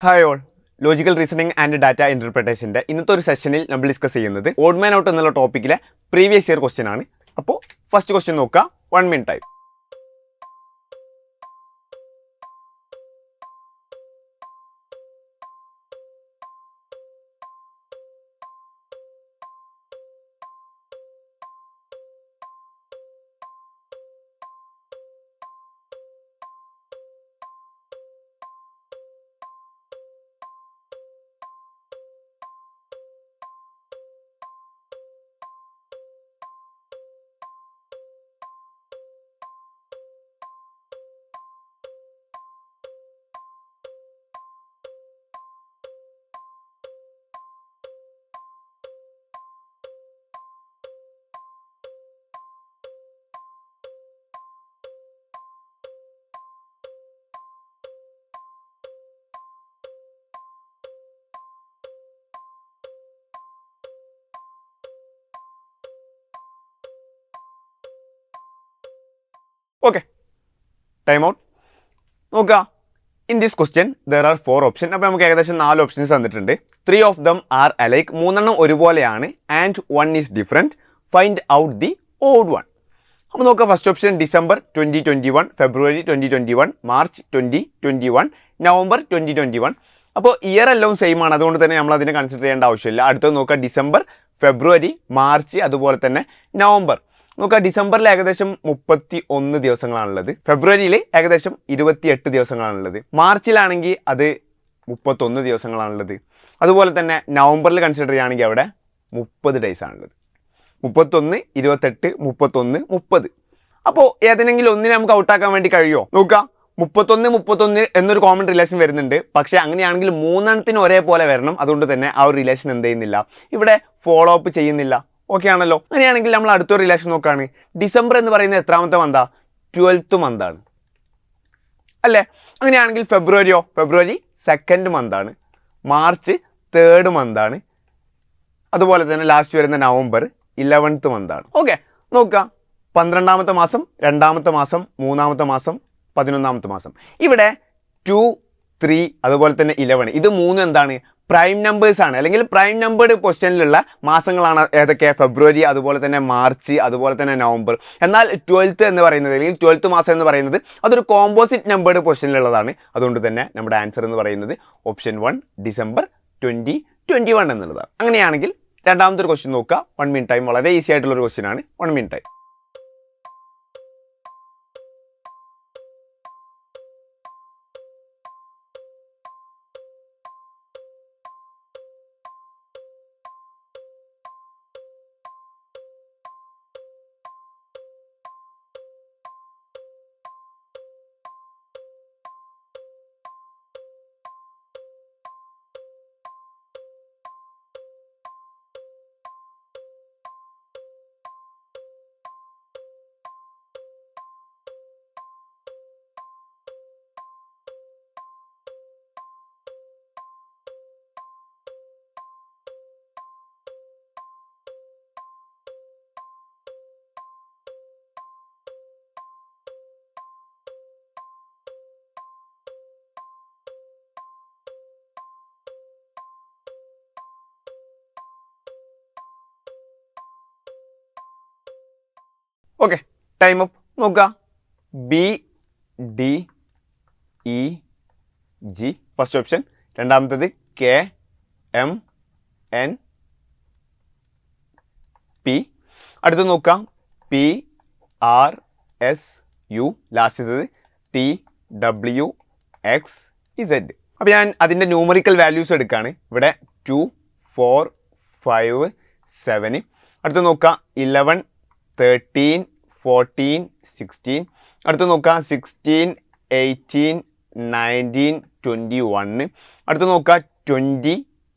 Hi all, logical reasoning and data ഇന്റർപ്രിട്ടേഷൻ്റെ ഇന്നത്തെ ഒരു സെഷനിൽ നമ്മൾ ഡിസ്കസ് ചെയ്യുന്നത് ഓഡ് മാൻ ഔട്ട് എന്നുള്ള ടോപ്പിക്കിലെ പ്രീവിയസ് ഇയർ ക്വസ്റ്റ്യൻ ആണ്. അപ്പോൾ ഫസ്റ്റ് ക്വസ്റ്റ്യൻ നോക്കുക. 1 minute time. Okay, time out. നോക്കുക, in this question there are 4 option. അപ്പോൾ നമുക്ക് ഏകദേശം 4 ഓപ്ഷൻസ് തന്നിട്ടുണ്ട്. 3 of them ആർ അലൈക്ക്, 3 ഒരുപോലെയാണ്. And 1 is different. Find out the odd one. അപ്പോൾ നോക്കുക, ഫസ്റ്റ് ഓപ്ഷൻ ഡിസംബർ 2021, ഫെബ്രുവരി 2021, മാർച്ച് 2021, നവംബർ 2021. അപ്പോൾ ഇയർ എല്ലാം സെയിം ആണ്, അതുകൊണ്ട് തന്നെ നമ്മൾ അതിനെ കൺസിഡർ ചെയ്യേണ്ട ആവശ്യമില്ല. അടുത്തത് നോക്കുക, ഡിസംബർ, ഫെബ്രുവരി, മാർച്ച്, അതുപോലെ തന്നെ നവംബർ. നോക്കുക, ഡിസംബറിൽ ഏകദേശം 31 ദിവസങ്ങളാണുള്ളത്. ഫെബ്രുവരിയിൽ ഏകദേശം 28 ദിവസങ്ങളാണുള്ളത്. മാർച്ചിലാണെങ്കിൽ അത് 31 ദിവസങ്ങളാണുള്ളത്. അതുപോലെ തന്നെ നവംബറിൽ കൺസിഡർ ചെയ്യുകയാണെങ്കിൽ അവിടെ 30 ഡേയ്സ് ആണുള്ളത്. 31, 28, 31, 30. അപ്പോൾ ഏതെങ്കിലും ഒന്നിനെ നമുക്ക് ഔട്ടാക്കാൻ വേണ്ടി കഴിയുമോ? നോക്കുക, 31 എന്നൊരു കോമൺ റിലേഷൻ വരുന്നുണ്ട്. പക്ഷേ അങ്ങനെയാണെങ്കിൽ 3 ഒരേപോലെ വരണം. അതുകൊണ്ട് തന്നെ ആ ഒരു റിലേഷൻ എന്ത് ചെയ്യുന്നില്ല, ഇവിടെ ഫോളോ അപ്പ് ചെയ്യുന്നില്ല. ഓക്കെ ആണല്ലോ. അങ്ങനെയാണെങ്കിൽ നമ്മൾ അടുത്തൊരു റിലേഷൻ നോക്കുകയാണ്. ഡിസംബർ എന്ന് പറയുന്നത് എത്രാമത്തെ മന്താ? 12th മന്താണ് അല്ലേ? അങ്ങനെയാണെങ്കിൽ ഫെബ്രുവരിയോ? ഫെബ്രുവരി 2nd മന്താണ്. March 3rd മന്താണ്. അതുപോലെ തന്നെ ലാസ്റ്റ് വരുന്ന നവംബർ 11th മന്താണ്. ഓക്കെ, നോക്കുക, 12ാമത്തെ മാസം, 2ാമത്തെ മാസം, 3ാമത്തെ മാസം, 11ാമത്തെ മാസം. ഇവിടെ 2, 3, അതുപോലെ തന്നെ 11, ഇത് 3 എന്താണ്? പ്രൈം നമ്പേഴ്സ് ആണ്, അല്ലെങ്കിൽ പ്രൈം നമ്പേർഡ് പൊസിഷനിലുള്ള മാസങ്ങളാണ്. ഏതൊക്കെ? ഫെബ്രുവരി, അതുപോലെ തന്നെ മാർച്ച്, അതുപോലെ തന്നെ നവംബർ. എന്നാൽ 12th എന്ന് പറയുന്നത്, അല്ലെങ്കിൽ 12th മാസം എന്ന് പറയുന്നത് അതൊരു കോമ്പോസിറ്റ് നമ്പേർഡ് പൊസിഷനിലുള്ളതാണ്. അതുകൊണ്ട് തന്നെ നമ്മുടെ ആൻസർ എന്ന് പറയുന്നത് ഓപ്ഷൻ 1 ഡിസംബർ 2021 എന്നുള്ളതാണ്. അങ്ങനെയാണെങ്കിൽ രണ്ടാമത്തെ ഒരു ക്വസ്റ്റ്യൻ നോക്കുക. 1 minute ടൈം. വളരെ ഈസി ആയിട്ടുള്ള ഒരു ക്വസ്റ്റ്യൻ ആണ്. 1 minute time. Okay, time up. നോക്കുക, B D E G first option. രണ്ടാമത്തേത് കെ എം എൻ പി. അടുത്ത് നോക്കാം, പി ആർ എസ് യു. ലാസ്റ്റത്തേത് ടി ഡബ്ല്യു എക്സ് ഇസെഡ്. അപ്പോൾ ഞാൻ അതിൻ്റെ ന്യൂമറിക്കൽ വാല്യൂസ് എടുക്കുകയാണ്. ഇവിടെ 2, 4, 5, 7. അടുത്ത് നോക്കാം, 11, 13, 14, 16. അടുത്ത് നോക്കാം, 16, 18, 19, 21. അടുത്ത് നോക്കാം, 20,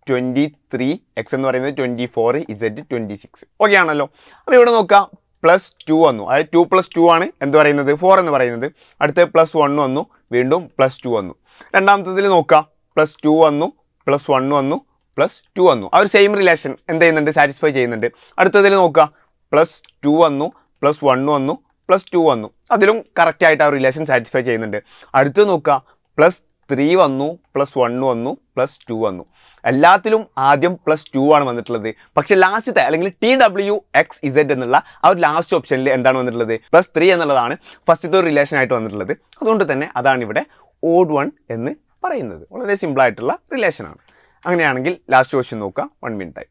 23, എക്സ് എന്ന് പറയുന്നത് 24, ഇസെഡ് 26. ഓക്കെ ആണല്ലോ. അപ്പോൾ ഇവിടെ നോക്കാം, +2 വന്നു. അതായത് 2 + 2 ആണ് എന്ത് പറയുന്നത്? 4 എന്ന് പറയുന്നത്. അടുത്ത് +1 വന്നു, വീണ്ടും +2 വന്നു. രണ്ടാമത്തതിൽ നോക്കാം, +2 വന്നു, +1 വന്നു, +2 വന്നു. ആ ഒരു സെയിം റിലേഷൻ എന്ത് ചെയ്യുന്നുണ്ട്? സാറ്റിസ്ഫൈ ചെയ്യുന്നുണ്ട്. അടുത്തതിൽ നോക്കുക, +2 വന്നു, +1 വന്നു, +2 വന്നു, അതിലും കറക്റ്റായിട്ട് ആ റിലേഷൻ സാറ്റിസ്ഫൈ ചെയ്യുന്നുണ്ട്. അടുത്ത് നോക്കുക +3 വന്നു, +1 വന്നു, +2 വന്നു. എല്ലാത്തിലും ആദ്യം +2 ആണ് വന്നിട്ടുള്ളത്. പക്ഷെ ലാസ്റ്റത്തെ അല്ലെങ്കിൽ TWXZ എന്നുള്ള ആ ഒരു ലാസ്റ്റ് ഓപ്ഷനിൽ എന്താണ് വന്നിട്ടുള്ളത്? +3 എന്നുള്ളതാണ് ഫസ്റ്റത്തെ ഒരു റിലേഷൻ ആയിട്ട് വന്നിട്ടുള്ളത്. അതുകൊണ്ട് തന്നെ അതാണ് ഇവിടെ ഓഡ് വൺ എന്ന് പറയുന്നത്. വളരെ സിമ്പിൾ ആയിട്ടുള്ള റിലേഷനാണ്. അങ്ങനെയാണെങ്കിൽ ലാസ്റ്റ് ക്വസ്റ്റ്യൻ നോക്കുക. 1 മിനിറ്റ് ആയി.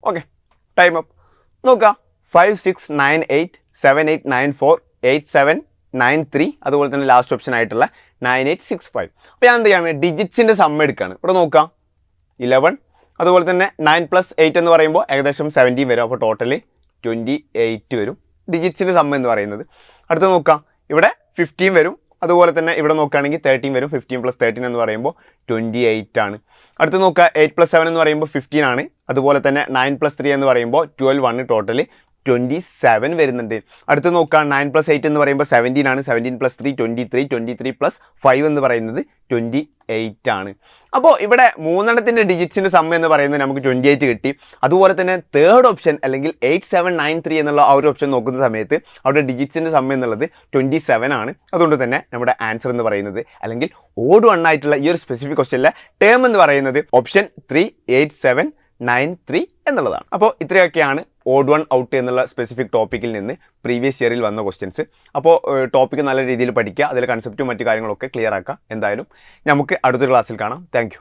Okay, time up. നോക്കുക 5, 6, 9, 8, 7, 8, 9, 4, 8, 7, 9, 3, അതുപോലെ തന്നെ ലാസ്റ്റ് ഓപ്ഷൻ ആയിട്ടുള്ള 9, 8, 6, 5. അപ്പോൾ ഞാൻ എന്ത് ചെയ്യാണ്? ഡിജിറ്റ്സിൻ്റെ സം എടുക്കുകയാണ്. ഇവിടെ നോക്കാം 11, അതുപോലെ തന്നെ 9 + 8 എന്ന് പറയുമ്പോൾ ഏകദേശം 17 വരും. അപ്പോൾ ടോട്ടലി 28 വരും ഡിജിറ്റ്സിൻ്റെ സം എന്ന് പറയുന്നത്. അടുത്ത് നോക്കാം, ഇവിടെ 15 വരും. അതുപോലെ തന്നെ ഇവിടെ നോക്കുകയാണെങ്കിൽ 13 വരും. 15 + 13 എന്ന് പറയുമ്പോൾ 28 ആണ്. അടുത്ത് നോക്കുക 8 + 7 എന്ന് പറയുമ്പോൾ 15 ആണ്. അതുപോലെ തന്നെ 9 + 3 എന്ന് പറയുമ്പോൾ 12 ആണ്. ടോട്ടലി 27 വരുന്നുണ്ട്. അടുത്ത് നോക്കുക 9 + 8 എന്ന് പറയുമ്പോൾ 17 ആണ്. 17 + 3 23, 23 + 5 എന്ന് പറയുന്നത് 28 ആണ്. അപ്പോൾ ഇവിടെ മൂന്നെണ്ണത്തിൻ്റെ ഡിജിറ്റ്സിൻ്റെ സം എന്ന് പറയുന്നത് നമുക്ക് 28 കിട്ടി. അതുപോലെ തന്നെ തേർഡ് ഓപ്ഷൻ അല്ലെങ്കിൽ 8793 എന്നുള്ള ആ ഒരു ഓപ്ഷൻ നോക്കുന്ന സമയത്ത് അവിടെ ഡിജിറ്റ്സിൻ്റെ സം എന്നുള്ളത് 27 ആണ്. അതുകൊണ്ട് തന്നെ നമ്മുടെ ആൻസർ എന്ന് പറയുന്നത് അല്ലെങ്കിൽ ഓഡ് വൺ ആയിട്ടുള്ള ഈ ഒരു സ്പെസിഫിക് ക്വസ്റ്റ്യനിലെ ടേം എന്ന് പറയുന്നത് ഓപ്ഷൻ 38793 എന്നുള്ളതാണ്. അപ്പോൾ ഇത്രയൊക്കെയാണ് ഓഡ് വൺ ഔട്ട് എന്നുള്ള സ്പെസിഫിക് ടോപ്പിക്കിൽ നിന്ന് പ്രീവിയസ് ഇയറിൽ വന്ന ക്വസ്റ്റ്യൻസ്. അപ്പോൾ ടോപ്പിക്ക് നല്ല രീതിയിൽ പഠിക്കുക, അതിലെ കൺസെപ്റ്റും മറ്റു കാര്യങ്ങളൊക്കെ ക്ലിയർ ആക്കുക. എന്തായാലും നമുക്ക് അടുത്തൊരു ക്ലാസ്സിൽ കാണാം. താങ്ക്